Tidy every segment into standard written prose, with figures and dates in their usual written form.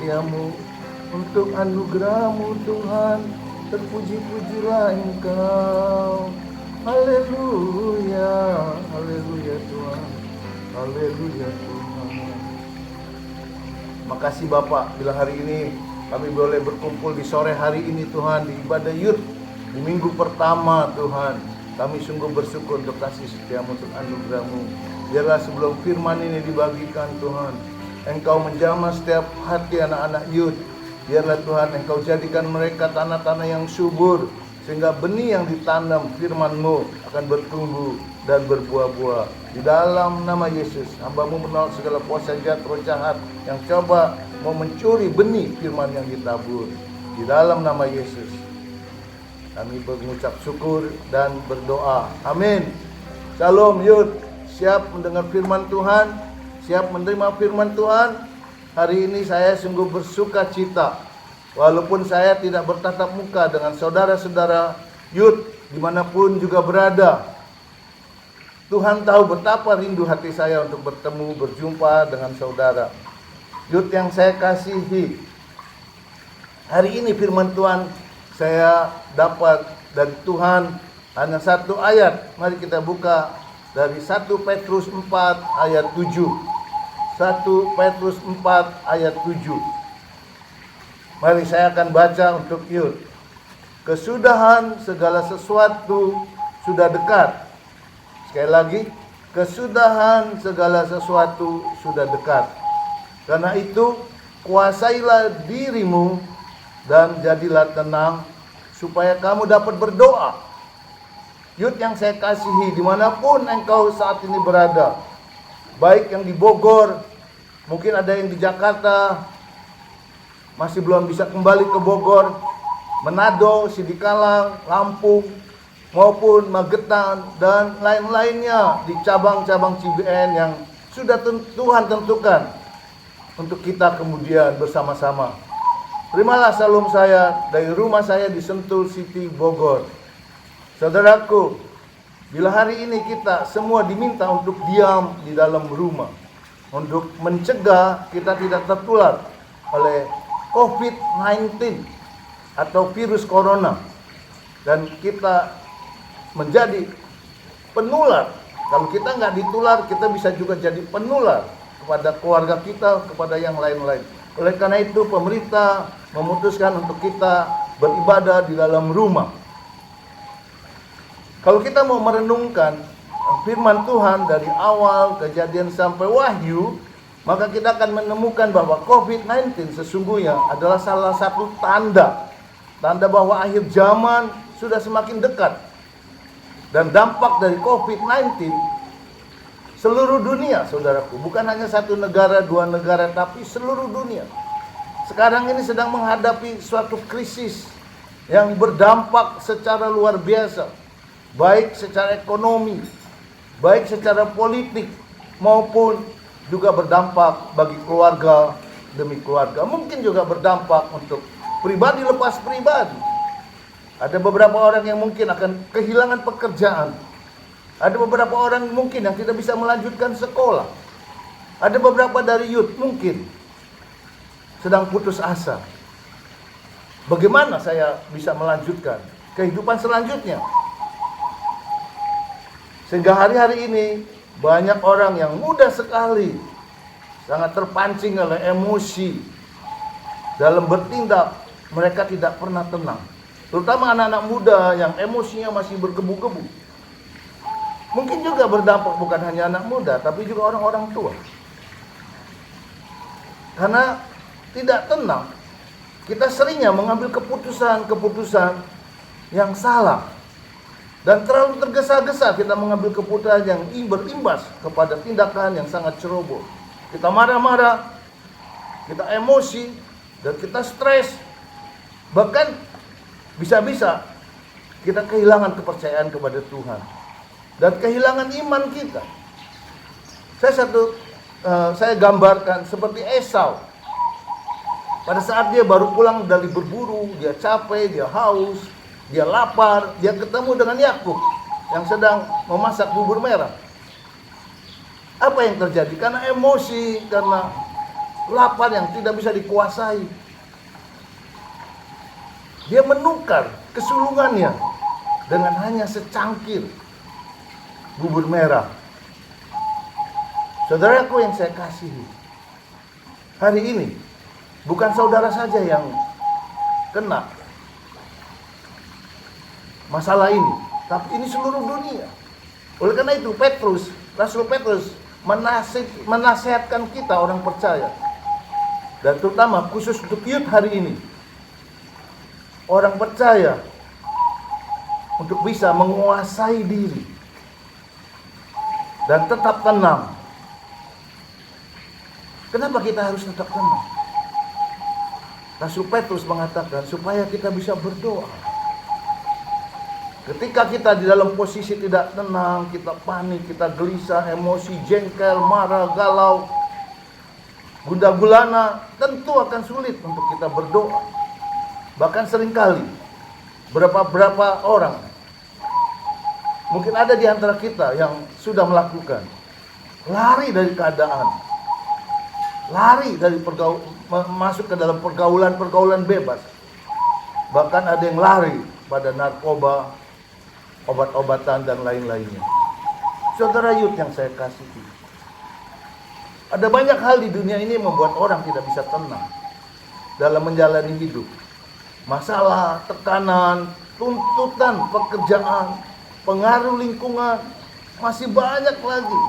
setiamu, untuk anugerah-Mu Tuhan, terpuji-pujilah Engkau. Haleluya, haleluya Tuhan, haleluya Tuhan. Makasih Bapak, bila hari ini kami boleh berkumpul di sore hari ini Tuhan, di ibadah Yud, di minggu pertama Tuhan. Kami sungguh bersyukur untuk kasih setiamu, untuk anugerah-Mu. Biarlah sebelum firman ini dibagikan Tuhan, Engkau menjamah setiap hati anak-anak Yud. Biarlah Tuhan Engkau jadikan mereka tanah-tanah yang subur, sehingga benih yang ditanam firman-Mu akan bertumbuh dan berbuah-buah. Di dalam nama Yesus, hamba-Mu menolak segala kuasa jahat, roh jahat yang coba mau mencuri benih firman yang ditabur. Di dalam nama Yesus, kami mengucap syukur dan berdoa. Amin. Shalom Yud. Siap mendengar firman Tuhan? Siap menerima firman Tuhan? Hari ini saya sungguh bersuka cita. Walaupun saya tidak bertatap muka dengan saudara-saudara Yud dimanapun juga berada. Tuhan tahu betapa rindu hati saya untuk bertemu, berjumpa dengan saudara Yud yang saya kasihi. Hari ini firman Tuhan saya dapat dari Tuhan hanya satu ayat. Mari kita buka dari 1 Petrus 4 ayat 7. 1 Petrus 4 ayat 7. Mari saya akan baca untuk Yud. Kesudahan segala sesuatu sudah dekat. Sekali lagi, kesudahan segala sesuatu sudah dekat. Karena itu, kuasailah dirimu dan jadilah tenang, supaya kamu dapat berdoa. Yud yang saya kasihi, dimanapun engkau saat ini berada, baik yang di Bogor, mungkin ada yang di Jakarta, masih belum bisa kembali ke Bogor, Manado, Sidikalang, Lampung, maupun Magetan, dan lain-lainnya di cabang-cabang CBN yang sudah Tuhan tentukan untuk kita kemudian bersama-sama. Terimalah salam saya dari rumah saya di Sentul City, Bogor. Saudaraku, bila hari ini kita semua diminta untuk diam di dalam rumah, untuk mencegah kita tidak tertular oleh COVID-19 atau virus corona, dan kita menjadi penular. Kalau kita nggak ditular, kita bisa juga jadi penular kepada keluarga kita, kepada yang lain-lain. Oleh karena itu, pemerintah memutuskan untuk kita beribadah di dalam rumah. Kalau kita mau merenungkan firman Tuhan dari awal Kejadian sampai Wahyu, maka kita akan menemukan bahwa COVID-19 sesungguhnya adalah salah satu tanda bahwa akhir zaman sudah semakin dekat. Dan dampak dari COVID-19 seluruh dunia, saudaraku, bukan hanya satu negara, dua negara, tapi seluruh dunia sekarang ini sedang menghadapi suatu krisis yang berdampak secara luar biasa, baik secara ekonomi, baik secara politik, maupun juga berdampak bagi keluarga demi keluarga. Mungkin juga berdampak untuk pribadi lepas pribadi. Ada beberapa orang yang mungkin akan kehilangan pekerjaan. Ada beberapa orang mungkin yang tidak bisa melanjutkan sekolah. Ada beberapa dari youth mungkin sedang putus asa. Bagaimana saya bisa melanjutkan kehidupan selanjutnya? Sehingga hari-hari ini banyak orang yang mudah sekali sangat terpancing oleh emosi dalam bertindak. Mereka tidak pernah tenang. Terutama anak-anak muda yang emosinya masih bergebu-gebu. Mungkin juga berdampak bukan hanya anak muda, tapi juga orang-orang tua. Karena tidak tenang, kita seringnya mengambil keputusan-keputusan yang salah. Dan terlalu tergesa-gesa kita mengambil keputusan yang berimbas kepada tindakan yang sangat ceroboh. Kita marah-marah, kita emosi, dan kita stres. Bahkan bisa-bisa kita kehilangan kepercayaan kepada Tuhan. Dan kehilangan iman kita. Saya gambarkan seperti Esau. Pada saat dia baru pulang dari berburu, dia capek, dia haus, dia lapar, dia ketemu dengan Yakub yang sedang memasak bubur merah. Apa yang terjadi? Karena emosi, karena lapar yang tidak bisa dikuasai. Dia menukar kesulungannya dengan hanya secangkir bubur merah. Saudaraku yang saya kasihi, hari ini bukan saudara saja yang kena masalah ini, tapi ini seluruh dunia. Oleh karena itu Rasul Petrus menasihatkan kita orang percaya, dan terutama khusus untuk youth hari ini, orang percaya untuk bisa menguasai diri dan tetap tenang. Kenapa kita harus tetap tenang? Rasul Petrus mengatakan supaya kita bisa berdoa. Ketika kita di dalam posisi tidak tenang, kita panik, kita gelisah, emosi, jengkel, marah, galau, gundah gulana, tentu akan sulit untuk kita berdoa. Bahkan seringkali berapa orang, mungkin ada di antara kita yang sudah melakukan, lari dari keadaan, lari dari masuk ke dalam pergaulan bebas. Bahkan ada yang lari pada narkoba, obat-obatan dan lain-lainnya. Saudara youth yang saya kasihi, ada banyak hal di dunia ini membuat orang tidak bisa tenang dalam menjalani hidup. Masalah, tekanan, tuntutan pekerjaan, pengaruh lingkungan, masih banyak lagi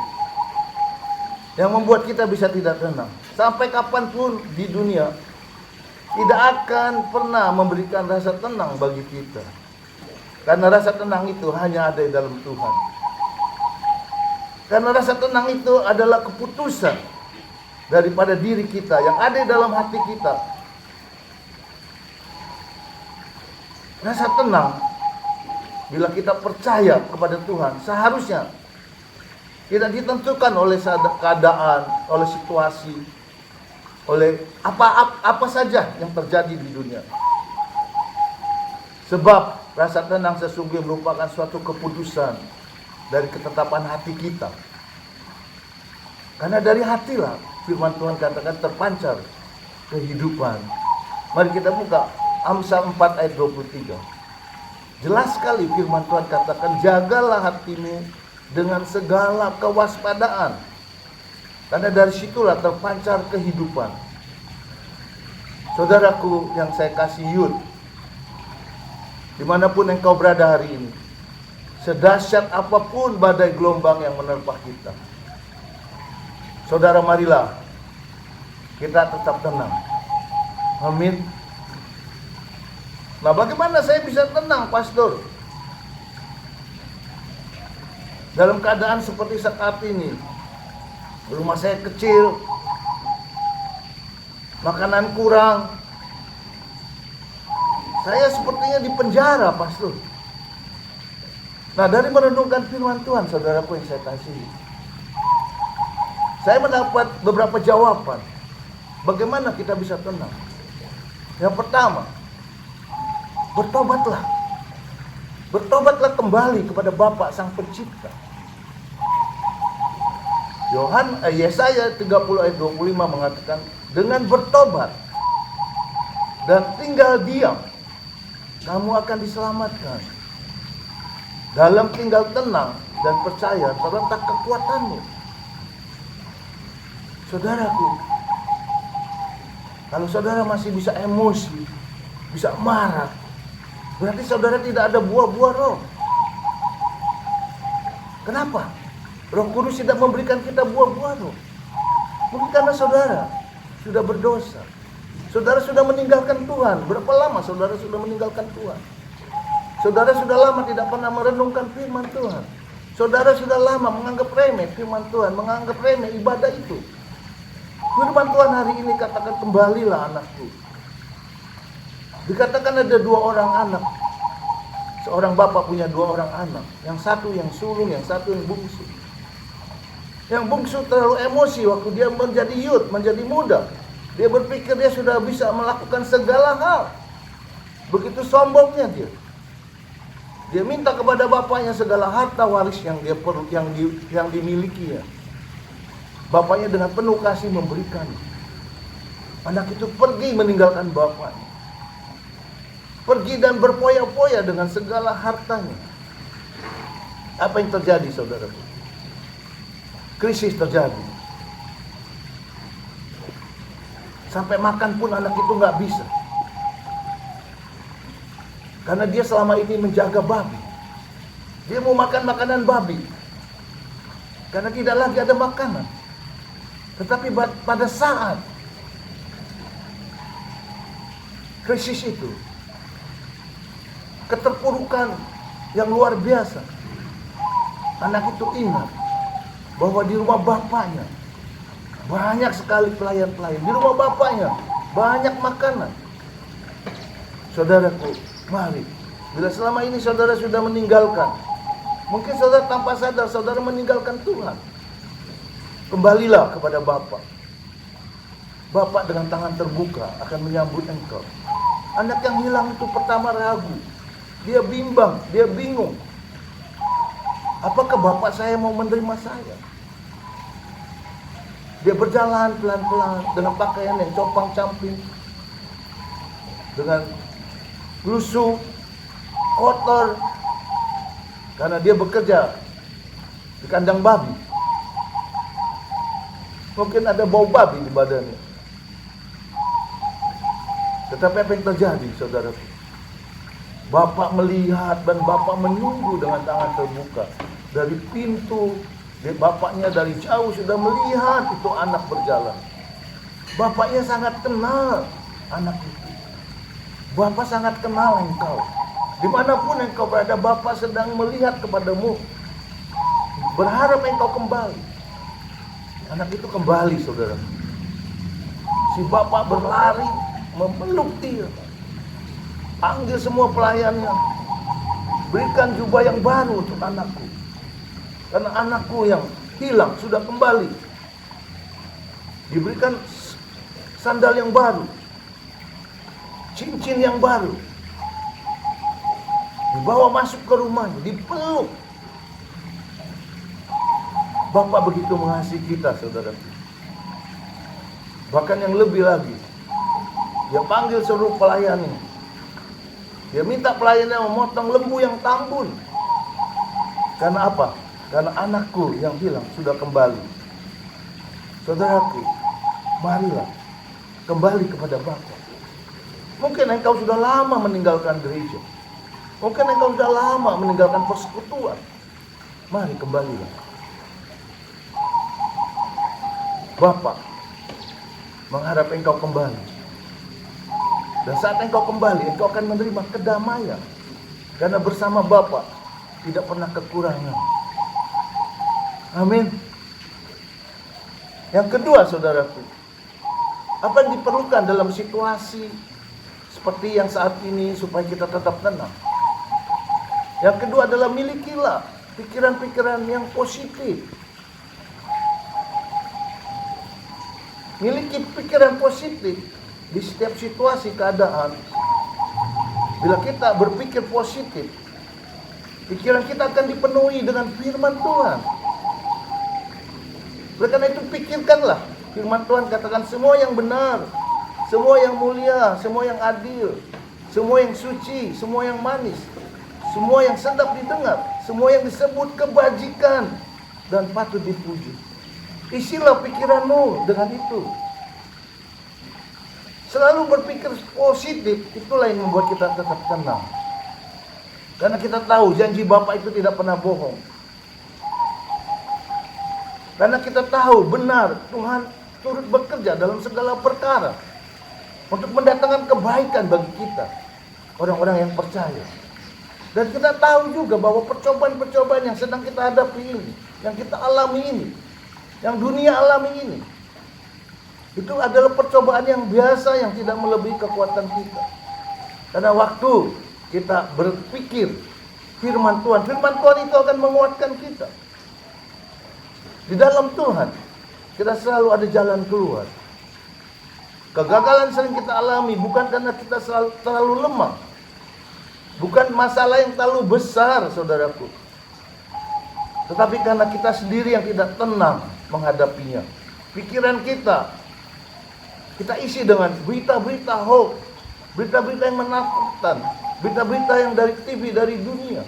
yang membuat kita bisa tidak tenang. Sampai kapanpun di dunia tidak akan pernah memberikan rasa tenang bagi kita, karena rasa tenang itu hanya ada di dalam Tuhan. Karena rasa tenang itu adalah keputusan daripada diri kita yang ada di dalam hati kita. Rasa tenang bila kita percaya kepada Tuhan seharusnya tidak ditentukan oleh keadaan, oleh situasi, oleh apa saja yang terjadi di dunia. Sebab rasa tenang sesungguhnya merupakan suatu keputusan dari ketetapan hati kita. Karena dari hatilah firman Tuhan katakan terpancar kehidupan. Mari kita buka Amsal 4 ayat 23. Jelas sekali firman Tuhan katakan, jagalah hatimu dengan segala kewaspadaan, karena dari situlah terpancar kehidupan. Saudaraku yang saya kasih youth, dimanapun engkau berada hari ini, sedahsyat apapun badai gelombang yang menerpa kita, saudara, marilah kita tetap tenang. Amin. Nah, bagaimana saya bisa tenang, pastor? Dalam keadaan seperti saat ini, rumah saya kecil, makanan kurang, saya sepertinya di penjara, pastor. Nah, dari merenungkan firman Tuhan, saudaraku yang saya kasih, saya mendapat beberapa jawaban bagaimana kita bisa tenang. Yang pertama, bertobatlah. Bertobatlah kembali kepada Bapa Sang Pencipta. Yesaya 30 ayat 25 mengatakan, dengan bertobat dan tinggal diam, kamu akan diselamatkan. Dalam tinggal tenang dan percaya terletak kekuatanmu. Saudaraku, kalau saudara masih bisa emosi, bisa marah, berarti saudara tidak ada buah-buah roh. Kenapa? Roh Kudus tidak memberikan kita buah-buah roh. Mungkin karena saudara sudah berdosa. Saudara sudah meninggalkan Tuhan. Berapa lama saudara sudah meninggalkan Tuhan? Saudara sudah lama tidak pernah merenungkan firman Tuhan. Saudara sudah lama menganggap remeh firman Tuhan, menganggap remeh ibadah itu. Firman Tuhan hari ini katakan, kembalilah anakku. Dikatakan ada 2 orang anak. Seorang bapak punya 2 orang anak. Yang satu yang sulung, yang satu yang bungsu. Yang bungsu terlalu emosi waktu dia menjadi youth, menjadi muda. Dia berpikir dia sudah bisa melakukan segala hal. Begitu sombongnya dia. Dia minta kepada bapaknya segala harta waris yang dia perlu, yang dimilikinya. Bapaknya dengan penuh kasih memberikan. Anak itu pergi meninggalkan bapaknya. Pergi dan berpoya-poya dengan segala hartanya. Apa yang terjadi, saudaraku? Krisis terjadi. Sampai makan pun anak itu nggak bisa. Karena dia selama ini menjaga babi. Dia mau makan makanan babi. Karena tidak lagi ada makanan. Tetapi pada saat krisis itu, keterpurukan yang luar biasa, anak itu ingat bahwa di rumah bapaknya banyak sekali pelayan-pelayan. Di rumah bapaknya banyak makanan. Saudaraku, mari, bila selama ini saudara sudah meninggalkan, mungkin saudara tanpa sadar saudara meninggalkan Tuhan, kembalilah kepada Bapa. Bapa dengan tangan terbuka akan menyambut engkau. Anak yang hilang itu pertama ragu. Dia bimbang, dia bingung. Apakah Bapak saya mau menerima saya? Dia berjalan pelan-pelan dengan pakaian yang compang-camping, dengan lusuh, kotor, karena dia bekerja di kandang babi. Mungkin ada bau babi di badannya. Tetapi apa yang terjadi, saudaraku? Bapak melihat dan Bapak menunggu dengan tangan terbuka. Dari pintu, bapaknya dari jauh sudah melihat itu anak berjalan. Bapaknya sangat kenal anak itu. Bapak sangat kenal engkau. Dimanapun engkau berada, Bapak sedang melihat kepadamu, berharap engkau kembali. Anak itu kembali, saudara. Si bapak berlari memeluk dia, panggil semua pelayannya, berikan jubah yang baru untuk anakku, karena anakku yang hilang sudah kembali. Diberikan sandal yang baru, cincin yang baru, dibawa masuk ke rumahnya, dipeluk. Bapak begitu mengasihi kita, saudara. Bahkan yang lebih lagi, dia panggil seluruh pelayannya. Dia minta pelayannya memotong lembu yang tambun. Karena apa? Karena anakku yang hilang sudah kembali. Saudaraku, marilah kembali kepada Bapa. Mungkin engkau sudah lama meninggalkan gereja. Mungkin engkau sudah lama meninggalkan persekutuan. Mari kembalilah. Bapa mengharap engkau kembali. Dan saat engkau kembali, engkau akan menerima kedamaian. Karena bersama Bapa tidak pernah kekurangan. Amin. Yang kedua, saudaraku, apa yang diperlukan dalam situasi seperti yang saat ini supaya kita tetap tenang? Yang kedua adalah milikilah pikiran-pikiran yang positif. Miliki pikiran positif di setiap situasi keadaan. Bila kita berpikir positif, pikiran kita akan dipenuhi dengan firman Tuhan. Oleh karena itu pikirkanlah firman Tuhan, katakan semua yang benar, semua yang mulia, semua yang adil, semua yang suci, semua yang manis, semua yang sedap didengar, semua yang disebut kebajikan dan patut dipuji. Isilah pikiranmu dengan itu. Selalu berpikir positif, itulah yang membuat kita tetap tenang. Karena kita tahu janji Bapa itu tidak pernah bohong. Karena kita tahu benar Tuhan turut bekerja dalam segala perkara untuk mendatangkan kebaikan bagi kita, orang-orang yang percaya. Dan kita tahu juga bahwa percobaan-percobaan yang sedang kita hadapi ini, yang kita alami ini, yang dunia alami ini, itu adalah percobaan yang biasa yang tidak melebihi kekuatan kita. Karena waktu kita berpikir firman Tuhan itu akan menguatkan kita. Di dalam Tuhan kita selalu ada jalan keluar. Kegagalan sering kita alami bukan karena kita terlalu lemah, bukan masalah yang terlalu besar, saudaraku, tetapi karena kita sendiri yang tidak tenang menghadapinya. Pikiran kita Kita isi dengan berita-berita hoax, berita-berita yang menakutkan, berita-berita yang dari TV, dari dunia.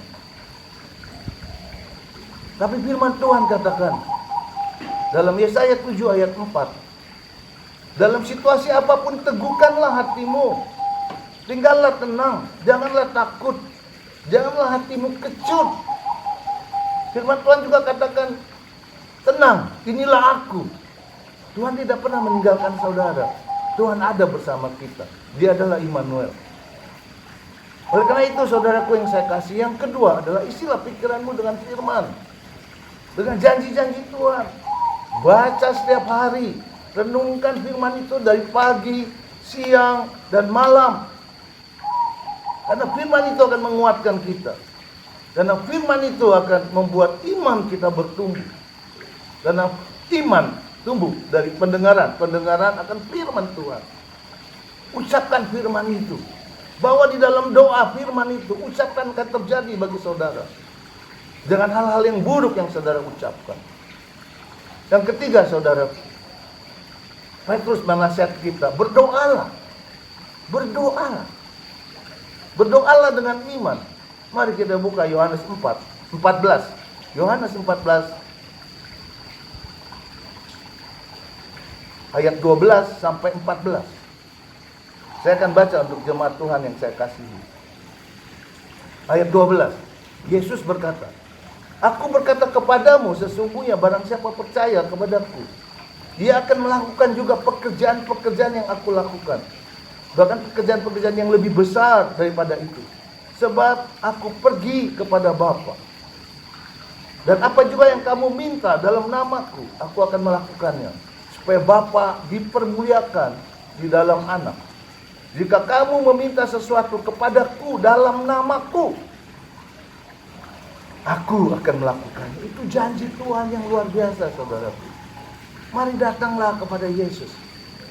Tapi firman Tuhan katakan dalam Yesaya 7 ayat 4, dalam situasi apapun teguhkanlah hatimu, tinggallah tenang, janganlah takut, janganlah hatimu kecut. Firman Tuhan juga katakan, tenang, inilah aku. Tuhan tidak pernah meninggalkan saudara. Tuhan ada bersama kita. Dia adalah Immanuel. Oleh karena itu saudaraku yang saya kasih, yang kedua adalah isilah pikiranmu dengan firman, dengan janji-janji Tuhan. Baca setiap hari, renungkan firman itu dari pagi, siang, dan malam. Karena firman itu akan menguatkan kita. Karena firman itu akan membuat iman kita bertumbuh. Karena iman tumbuh dari pendengaran. Pendengaran akan firman Tuhan. Ucapkan firman itu. Bawa di dalam doa firman itu. Ucapkan akan terjadi bagi saudara. Jangan hal-hal yang buruk yang saudara ucapkan. Yang ketiga saudara, Petrus menasihat kita, berdoalah. Berdoalah. Berdoalah dengan iman. Mari kita buka Yohanes 14. Yohanes 14 ayat 12 sampai 14. Saya akan baca untuk jemaat Tuhan yang saya kasihi. Ayat 12. Yesus berkata, aku berkata kepadamu, sesungguhnya barang siapa percaya kepadaku, dia akan melakukan juga pekerjaan-pekerjaan yang aku lakukan. Bahkan pekerjaan-pekerjaan yang lebih besar daripada itu. Sebab aku pergi kepada Bapa. Dan apa juga yang kamu minta dalam namaku, aku akan melakukannya. Supaya Bapa dipermuliakan di dalam Anak. Jika kamu meminta sesuatu kepadaku dalam namaku, aku akan melakukannya. Itu janji Tuhan yang luar biasa, saudaraku. Mari datanglah kepada Yesus,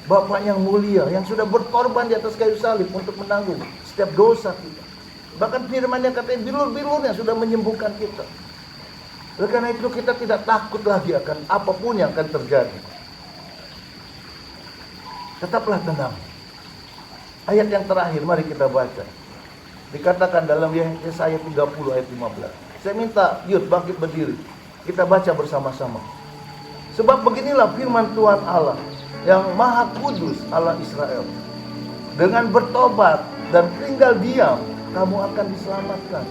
Bapa yang mulia, yang sudah berkorban di atas kayu salib untuk menanggung setiap dosa kita. Bahkan firman-Nya katanya bilur-bilurnya sudah menyembuhkan kita. Oleh karena itu kita tidak takut lagi akan apapun yang akan terjadi. Tetaplah tenang. Ayat yang terakhir mari kita baca. Dikatakan dalam Yesaya 30 ayat 15. Saya minta Yud bangkit berdiri. Kita baca bersama-sama. Sebab beginilah firman Tuhan Allah yang Maha Kudus, Allah Israel. Dengan bertobat dan tinggal diam, kamu akan diselamatkan.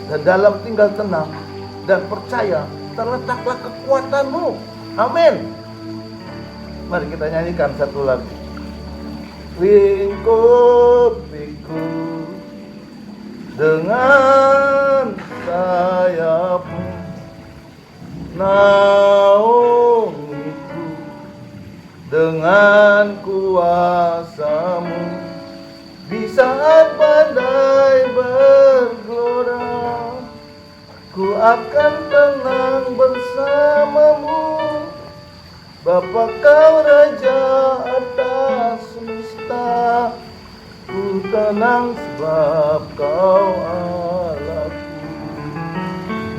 Dan dalam tinggal tenang dan percaya terletaklah kekuatanmu. Amin. Mari kita nyanyikan satu lagu. Lingkupiku dengan sayapmu, naungiku dengan kuasamu. Di saat badai bergelora, ku akan tenang bersamamu. Bapa kau Raja atas semesta, ku tenang sebab kau Allahku.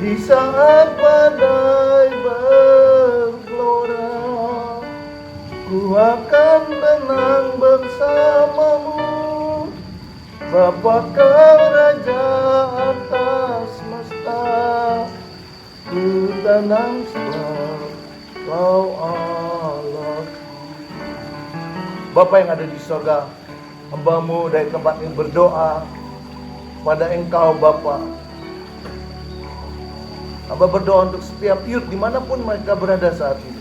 Di saat badai bergelora, ku akan tenang bersamamu. Bapa kau Raja atas semesta, ku tenang sebab kau Allah. Bapa yang ada di surga, hamba-Mu dari tempat ini berdoa pada Engkau Bapa. Hamba berdoa untuk setiap youth dimanapun mereka berada saat ini.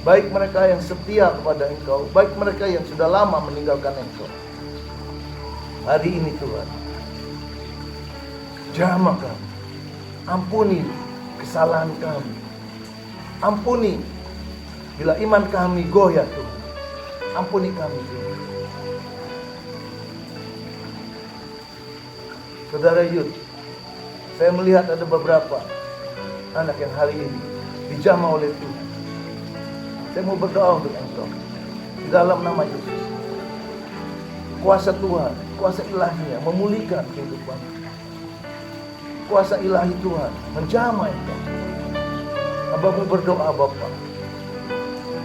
Baik mereka yang setia kepada Engkau, baik mereka yang sudah lama meninggalkan Engkau. Hari ini Tuhan, jamah kami, ampuni kesalahan kami, ampuni bila iman kami goyah Tuhan. Ampuni kami Tuhan. Saudara Yud, saya melihat ada beberapa anak yang hari ini dijamah oleh Tuhan. Saya mau berdoa untuk engkau di dalam nama Yesus. Kuasa Tuhan, kuasa ilahi-Nya memulihkan kehidupan. Kuasa ilahi Tuhan menjamah engkau. Hamba-Mu berdoa Bapa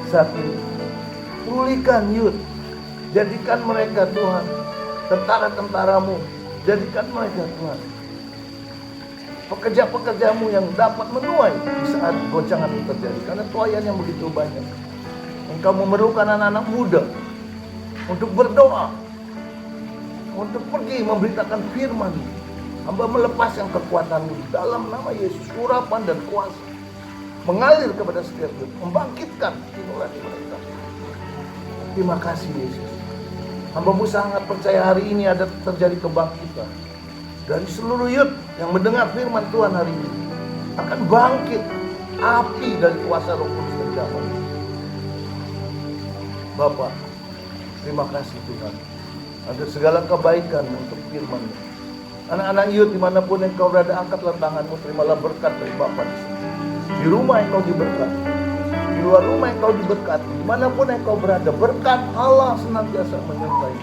saat ini, Pulihkan Yud. Jadikan mereka Tuhan tentara-tentaramu. Jadikan mereka Tuhan pekerja-pekerjamu yang dapat menuai di saat goncangan itu terjadi. Karena tuaian yang begitu banyak. Engkau memerlukan anak-anak muda untuk berdoa, untuk pergi memberitakan firman. Hamba melepaskan kekuatanmu dalam nama Yesus. Urapan dan kuasa mengalir kepada setiap hidup, membangkitkan nurani mereka. Terima kasih Yesus. Hamba-Mu sangat percaya hari ini ada terjadi kebangkitan. Dari seluruh yud yang mendengar firman Tuhan hari ini akan bangkit api dari kuasa Roh Kudus dan zaman. Bapak, terima kasih Tuhan agar segala kebaikan untuk firman-Mu. Anak-anak yud dimanapun engkau berada, angkatlah tanganmu, terimalah berkat dari Bapak di sini. Di rumah engkau diberkati, di luar rumah engkau diberkati, dimanapun engkau berada, berkat Allah senantiasa menyertai.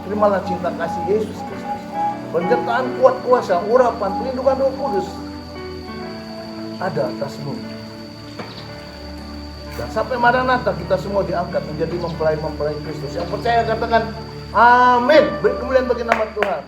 Terimalah cinta kasih Yesus Kristus, penyertaan kuat kuasa, urapan, pelindungan Roh Kudus ada atasmu. Dan sampai Maranatha kita semua diangkat menjadi mempelai-mempelai Kristus. Yang percaya katakan amin. Beri kemuliaan bagi nama Tuhan.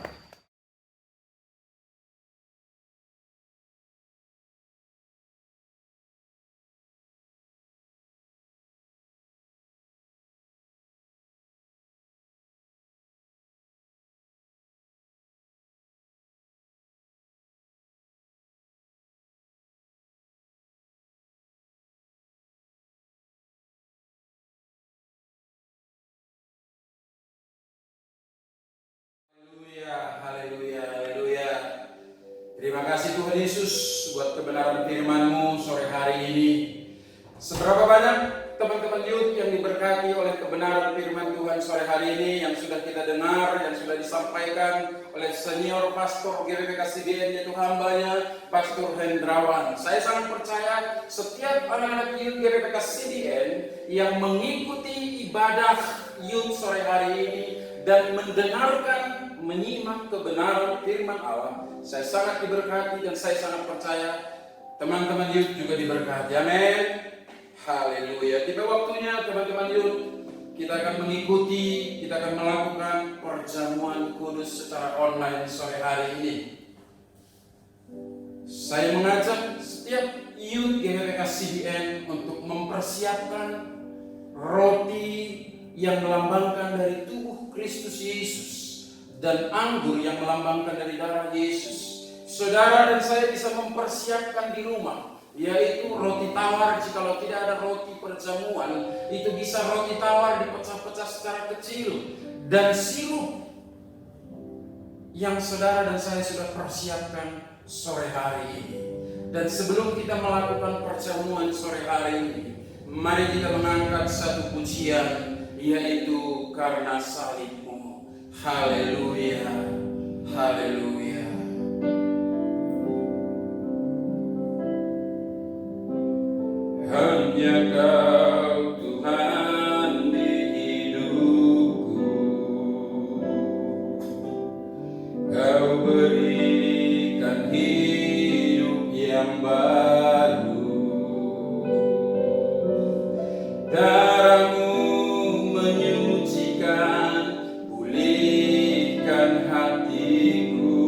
Haleluya, haleluya. Terima kasih Tuhan Yesus buat kebenaran firman-Mu sore hari ini. Seberapa banyak teman-teman youth yang diberkati oleh kebenaran firman Tuhan sore hari ini yang sudah kita dengar, yang sudah disampaikan oleh senior pastor GBK CDN, yaitu hambanya Pastor Hendrawan. Saya sangat percaya setiap anak-anak youth GBK CDN yang mengikuti ibadah youth sore hari ini dan mendengarkan, menyimak kebenaran firman Allah, saya sangat diberkati dan saya sangat percaya teman-teman youth juga diberkati. Amin. Haleluya. Tiba waktunya teman-teman youth, kita akan mengikuti, kita akan melakukan perjamuan kudus secara online sore hari ini. Saya mengajak setiap youth GBK CDN untuk mempersiapkan roti yang melambangkan dari tubuh Kristus Yesus dan anggur yang melambangkan dari darah Yesus. Saudara dan saya bisa mempersiapkan di rumah, yaitu roti tawar. Jikalau tidak ada roti perjamuan, itu bisa roti tawar dipecah-pecah secara kecil, dan sirup yang saudara dan saya sudah persiapkan sore hari ini. Dan sebelum kita melakukan perjamuan sore hari ini, mari kita mengangkat satu pujian, yaitu karena salib-Mu. Haleluya, haleluya. Hanya Kau Tuhan di hidupku, Kau berikan hidup yang baru. Darah-Mu menyucikan, pulihkan hatiku.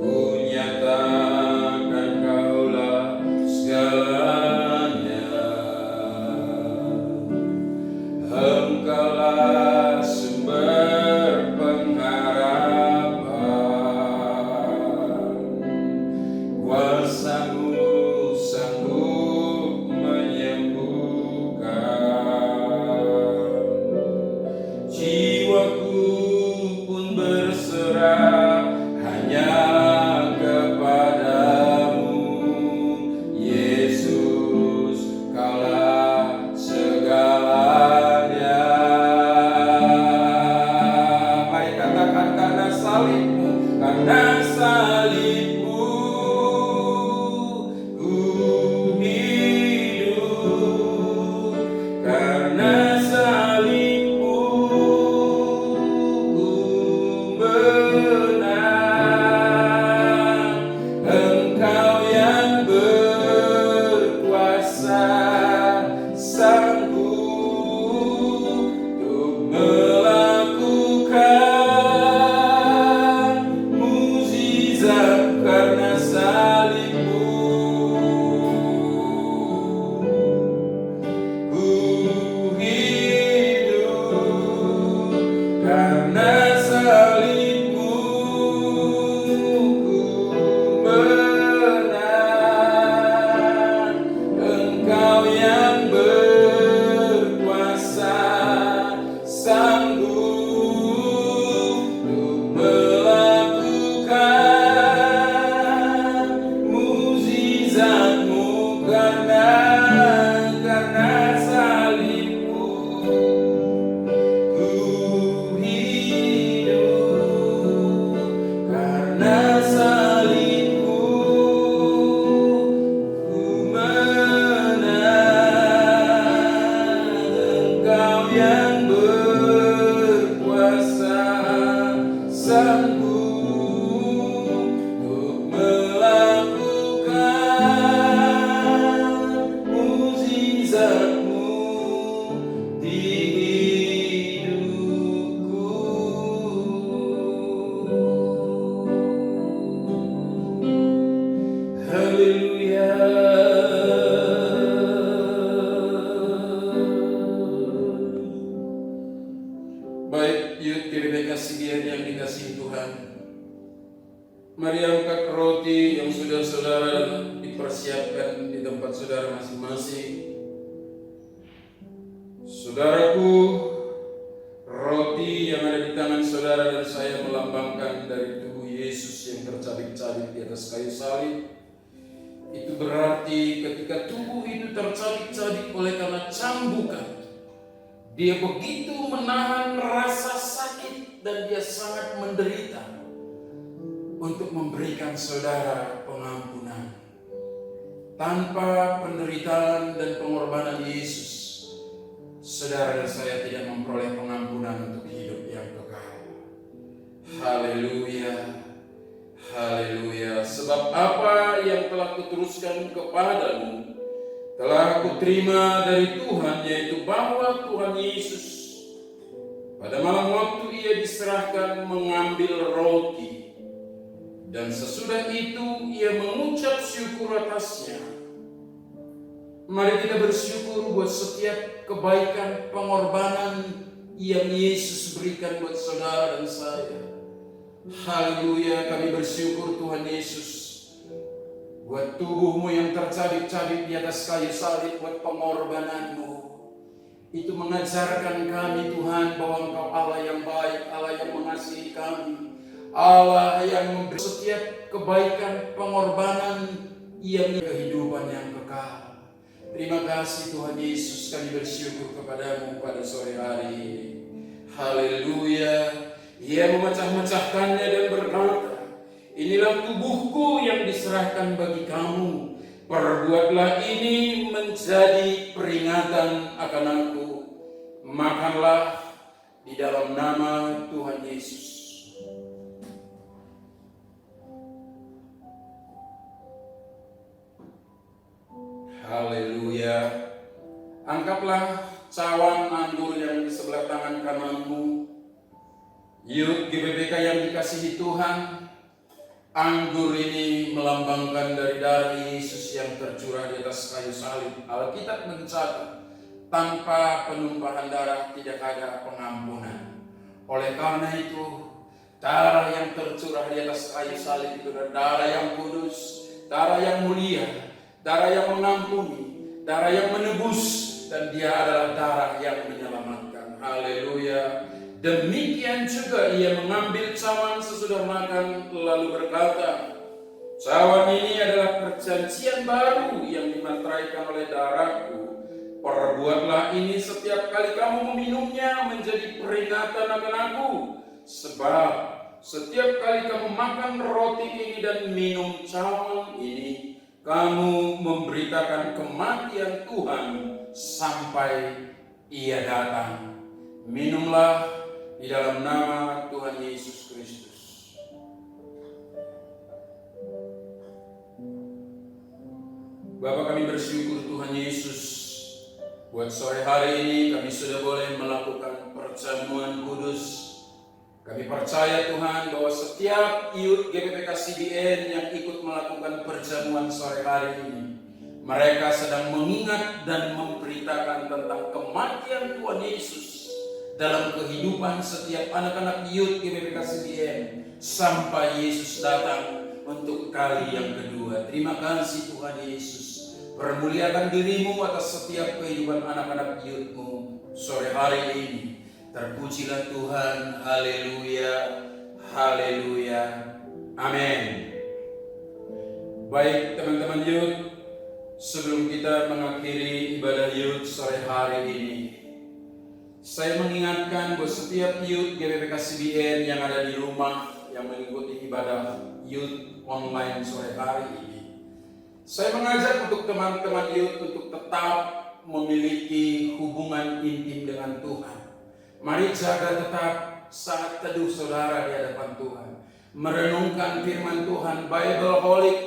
Ku nyatakan Kaulah segalanya. Engkaulah sumber pengharapan, kuasa-Mu roti yang sudah saudara dipersiapkan di tempat saudara masing-masing. Saudaraku, roti yang ada di tangan saudara dan saya melambangkan dari tubuh Yesus yang tercabik-cabik di atas kayu salib. Itu berarti ketika tubuh itu tercabik-cabik oleh karena cambukan, dia begitu menahan rasa sakit dan dia sangat menderita untuk memberikan saudara pengampunan. Tanpa penderitaan dan pengorbanan Yesus, saudara dan saya tidak memperoleh pengampunan untuk hidup yang kekal. Haleluya, haleluya. Sebab apa yang telah kuteruskan kepadamu telah kuterima dari Tuhan, yaitu bahwa Tuhan Yesus pada malam waktu ia diserahkan mengambil roti, dan sesudah itu ia mengucap syukur atasnya. Mari kita bersyukur buat setiap kebaikan pengorbanan yang Yesus berikan buat saudara dan saya. Haleluya, kami bersyukur Tuhan Yesus buat tubuhmu yang tercabik-cabik di atas kayu salib, buat pengorbananmu. Itu mengajarkan kami Tuhan bahwa Engkau Allah yang baik, Allah yang mengasihi kami, Allah yang memberi setiap kebaikan pengorbanan yang kehidupan yang kekal. Terima kasih Tuhan Yesus, kami bersyukur kepadamu pada sore hari ini. Haleluya. Ia memecah-mecahkannya dan berkata, inilah tubuhku yang diserahkan bagi kamu. Perbuatlah ini menjadi peringatan akan aku. Makanlah di dalam nama Tuhan Yesus. Haleluya. Angkatlah cawan anggur yang di sebelah tangan kananmu. Yuk GBPK yang dikasihi Tuhan, anggur ini melambangkan dari darah Yesus yang tercurah di atas kayu salib. Alkitab mencatat, tanpa penumpahan darah tidak ada pengampunan. Oleh karena itu, darah yang tercurah di atas kayu salib itu adalah darah yang kudus, darah yang mulia, darah yang mengampuni, darah yang menebus, dan dia adalah darah yang menyelamatkan. Haleluya. Demikian juga ia mengambil cawan sesudah makan lalu berkata, cawan ini adalah perjanjian baru yang dimateraikan oleh darahku. Perbuatlah ini setiap kali kamu meminumnya menjadi peringatan akan aku. Sebab setiap kali kamu makan roti ini dan minum cawan ini, kamu memberitakan kematian Tuhan sampai ia datang. Minumlah di dalam nama Tuhan Yesus Kristus. Bapa, kami bersyukur Tuhan Yesus, buat sore hari ini kami sudah boleh melakukan perjamuan kudus. Kami percaya Tuhan bahwa setiap youth GBPK CBN yang ikut melakukan perjamuan sore hari ini, mereka sedang mengingat dan memberitakan tentang kematian Tuhan Yesus dalam kehidupan setiap anak-anak youth GBPK CBN sampai Yesus datang untuk kali yang kedua. Terima kasih Tuhan Yesus. Permuliakan dirimu atas setiap kehidupan anak-anak youth-mu sore hari ini. Terpujilah Tuhan. Haleluya. Haleluya. Amin. Baik teman-teman youth, sebelum kita mengakhiri ibadah youth sore hari ini, saya mengingatkan bahwa setiap youth GBPK CBN yang ada di rumah yang mengikuti ibadah youth online sore hari ini, saya mengajak untuk teman-teman youth untuk tetap memiliki hubungan intim dengan Tuhan. Mari jaga tetap saat teduh saudara di hadapan Tuhan, merenungkan firman Tuhan, Bible Holic.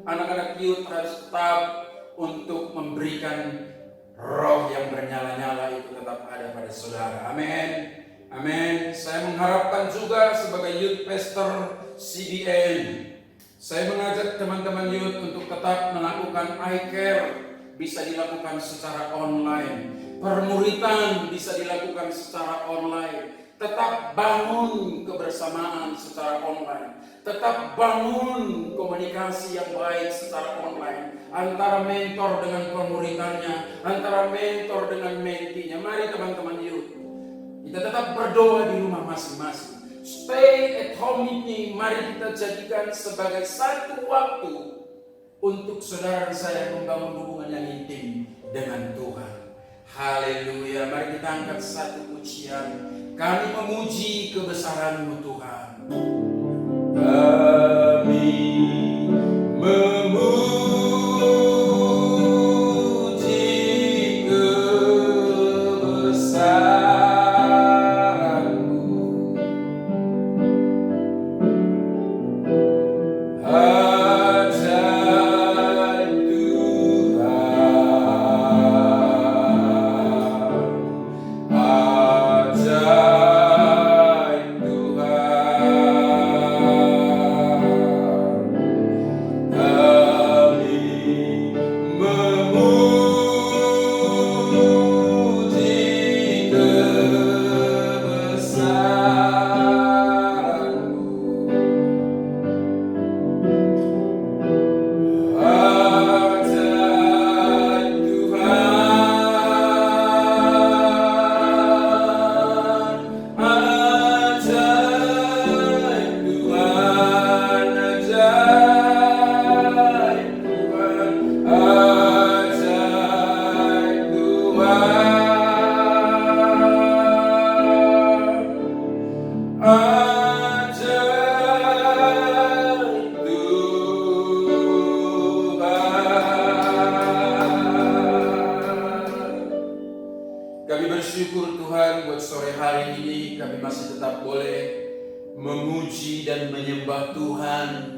Anak-anak youth harus tetap untuk memberikan roh yang bernyala-nyala itu tetap ada pada saudara. Amin. Amin. Saya mengharapkan juga sebagai youth pastor CBN, saya mengajak teman-teman youth untuk tetap melakukan iCare, bisa dilakukan secara online. Permuritan bisa dilakukan secara online. Tetap bangun kebersamaan secara online. Tetap bangun komunikasi yang baik secara online antara mentor dengan pemuridnya, antara mentor dengan mentinya. Mari teman-teman yuk, kita tetap berdoa di rumah masing-masing. Stay at home ini mari kita jadikan sebagai satu waktu untuk saudara dan saya membangun hubungan yang intim dengan Tuhan. Haleluya. Mari kita angkat satu pujian. Kami memuji kebesaran-Mu Tuhan. Kami memuji kebesaran-Mu. Ajaib Tuhan, ajaib Tuhan. Kami memuji kebesaran-Mu. Ajaib Tuhan, ajaib Tuhan, ajaib Tuhan, ajaib Tuhan, ajaib Tuhan. Kami bersyukur Tuhan buat sore hari ini kami masih tetap boleh memuji dan menyembah Tuhan.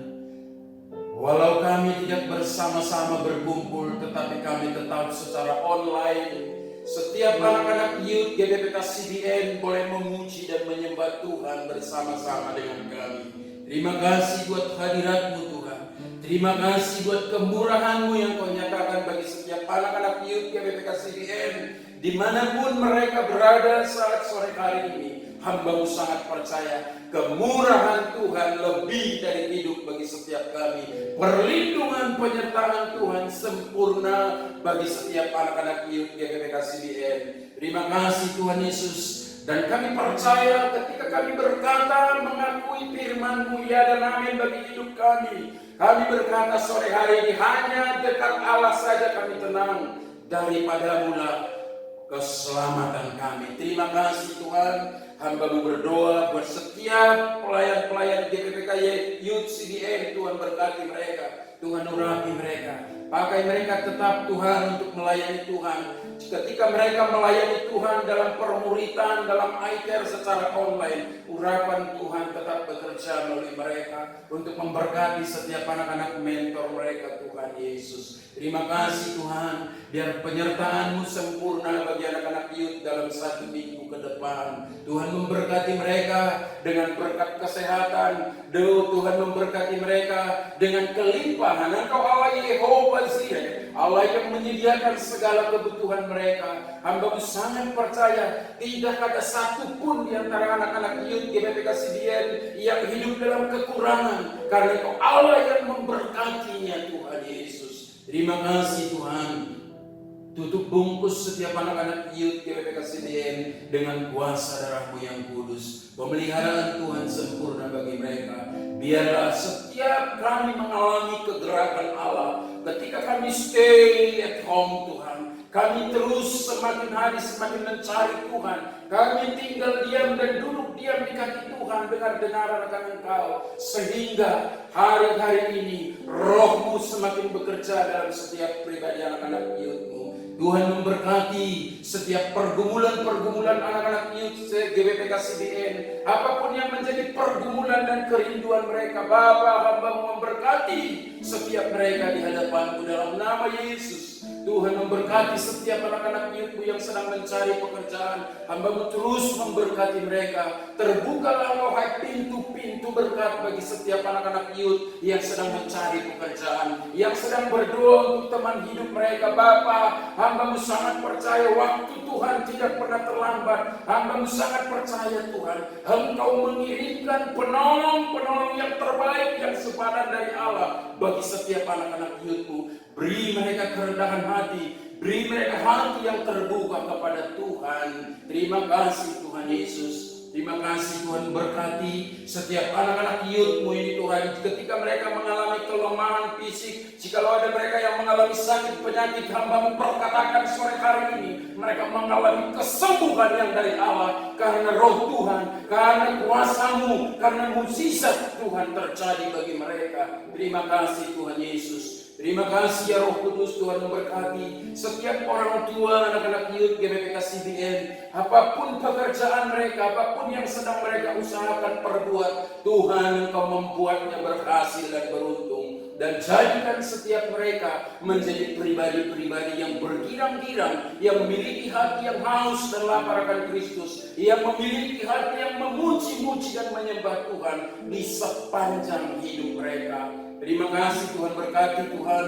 Walau kami tidak bersama-sama berkumpul, tetapi kami tetap secara online. Setiap anak-anak youth GBPK CBN boleh memuji dan menyembah Tuhan bersama-sama dengan kami. Terima kasih buat hadirat-Mu Tuhan. Terima kasih buat kemurahan-Mu yang Kau nyatakan bagi setiap anak-anak youth GBPK CBN. Dimanapun mereka berada saat sore hari ini, hamba-Mu sangat percaya kemurahan Tuhan lebih dari hidup bagi setiap kami. Perlindungan penyertaan Tuhan sempurna bagi setiap anak-anak youth GBPK CBN. Terima kasih Tuhan Yesus. Dan kami percaya ketika kami berkata mengakui firman-Mu ya dan amin bagi hidup kami. Kami berkata sore hari ini hanya dekat Allah saja kami tenang, daripada mula keselamatan kami. Terima kasih Tuhan. Hamba-Mu berdoa buat setiap pelayan-pelayan GBPK Youth CBN. Tuhan berkati mereka, Tuhan urapi mereka, pakai mereka tetap Tuhan untuk melayani Tuhan. Ketika mereka melayani Tuhan dalam permuritan, dalam iCare secara online, urapan Tuhan tetap bekerja melalui mereka untuk memberkati setiap anak-anak mentor mereka Tuhan Yesus. Terima kasih Tuhan, biar penyertaan-Mu sempurna bagi anak-anak youth dalam 1 minggu ke depan. Tuhan memberkati mereka dengan berkat kesehatan. Tuhan memberkati mereka dengan kelimpahan. Engkau Allah Yehova Jireh, Allah yang menyediakan segala kebutuhan mereka. Hamba-Mu sangat percaya tidak ada satupun di antara anak-anak youth GBPK CBN yang hidup dalam kekurangan, karena Engkau Allah yang memberkatinya Tuhan Yesus. Terima kasih Tuhan. Tutup bungkus setiap anak-anak youth GBPK CBN dengan kuasa darah-Mu yang kudus. Pemeliharaan Tuhan sempurna bagi mereka. Biarlah setiap kami mengalami kegerakan Allah, ketika kami stay at home Tuhan, kami terus semakin hari semakin mencari Tuhan. Kami tinggal diam dan duduk diam di kaki Tuhan, dengar-dengaran akan Engkau, sehingga hari-hari ini Roh-Mu semakin bekerja dalam setiap pribadi anak-anak youth-Mu. Tuhan memberkati setiap pergumulan-pergumulan anak-anak youth GBPK CBN. Apapun yang menjadi pergumulan dan kerinduan mereka, Bapa, hamba-Mu memberkati setiap mereka di hadapan-Mu dalam nama Yesus. Tuhan memberkati setiap anak-anak youth-Mu yang sedang mencari pekerjaan. Hamba-Mu terus memberkati mereka. Terbukalah Engkau hai pintu-pintu berkat bagi setiap anak-anak youth yang sedang mencari pekerjaan, yang sedang berdoa untuk teman hidup mereka. Bapa, hamba-Mu sangat percaya waktu Tuhan tidak pernah terlambat. Hamba-Mu sangat percaya Tuhan, Engkau mengirimkan penolong-penolong yang terbaik, yang sepadan dari Allah bagi setiap anak-anak youth-Mu. Beri mereka kerendahan hati, beri mereka hati yang terbuka kepada Tuhan. Terima kasih Tuhan Yesus. Terima kasih Tuhan, berkati setiap anak-anak youth-Mu ini Tuhan. Ketika mereka mengalami kelemahan fisik, jikalau ada mereka yang mengalami sakit penyakit, hamba-Mu perkatakan sore hari ini mereka mengalami kesembuhan yang dari Allah, karena roh Tuhan, karena kuasa-Mu, karena mukjizat Tuhan terjadi bagi mereka. Terima kasih Tuhan Yesus. Terima kasih ya Roh Kudus. Tuhan memberkati setiap orang tua anak-anak youth GBPK CBN. Apapun pekerjaan mereka, apapun yang sedang mereka usahakan perbuat, Tuhan Engkau membuatnya berhasil dan beruntung. Dan jadikan setiap mereka menjadi pribadi-pribadi yang bergirang-girang, yang memiliki hati yang haus dan lapar akan Kristus, yang memiliki hati yang memuji-muji dan menyembah Tuhan di sepanjang hidup mereka. Terima kasih Tuhan, berkati Tuhan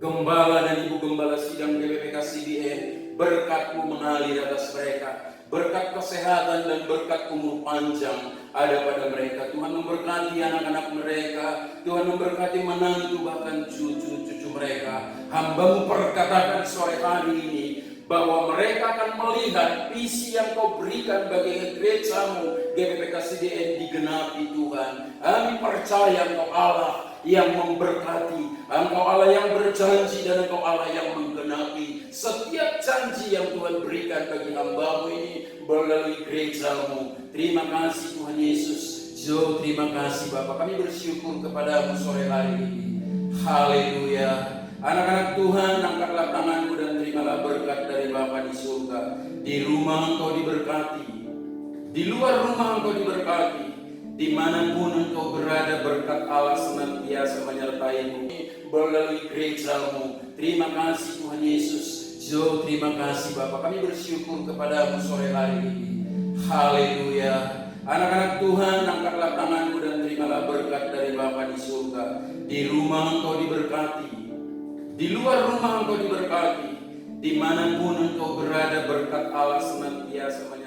Gembala dan Ibu Gembala Sidang GBPK CBN. Berkat-Mu mengalir atas mereka, berkat kesehatan dan berkat umur panjang ada pada mereka. Tuhan memberkati anak-anak mereka, Tuhan memberkati menantu bahkan cucu-cucu mereka. Hamba-Mu perkatakan sore hari ini bahwa mereka akan melihat visi yang Kau berikan bagi gereja-Mu GBPK CBN digenapi Tuhan. Kami percaya Engkau Allah yang memberkati, Engkau Allah yang berjanji, dan Engkau Allah yang menggenapi setiap janji yang Tuhan berikan bagi hamba-Mu ini melalui gereja-Mu. Terima kasih Tuhan Yesus. Terima kasih Bapa. Kami bersyukur kepada-Mu sore hari ini. Haleluya. Anak-anak Tuhan, angkatlah tanganmu dan terimalah berkat dari Bapa di surga. Di rumah engkau diberkati, di luar rumah engkau diberkati, dimanapun engkau berada berkat Allah senantiasa menyertai-mu melalui gereja-Mu. Terima kasih Tuhan Yesus. Terima kasih Bapa. Kami bersyukur kepada-Mu sore hari ini. Haleluya. Anak-anak Tuhan, angkatlah tanganmu dan terimalah berkat dari Bapa di surga. Di rumah engkau diberkati, di luar rumah engkau diberkati, dimanapun engkau berada berkat Allah senantiasa menyertai-mu.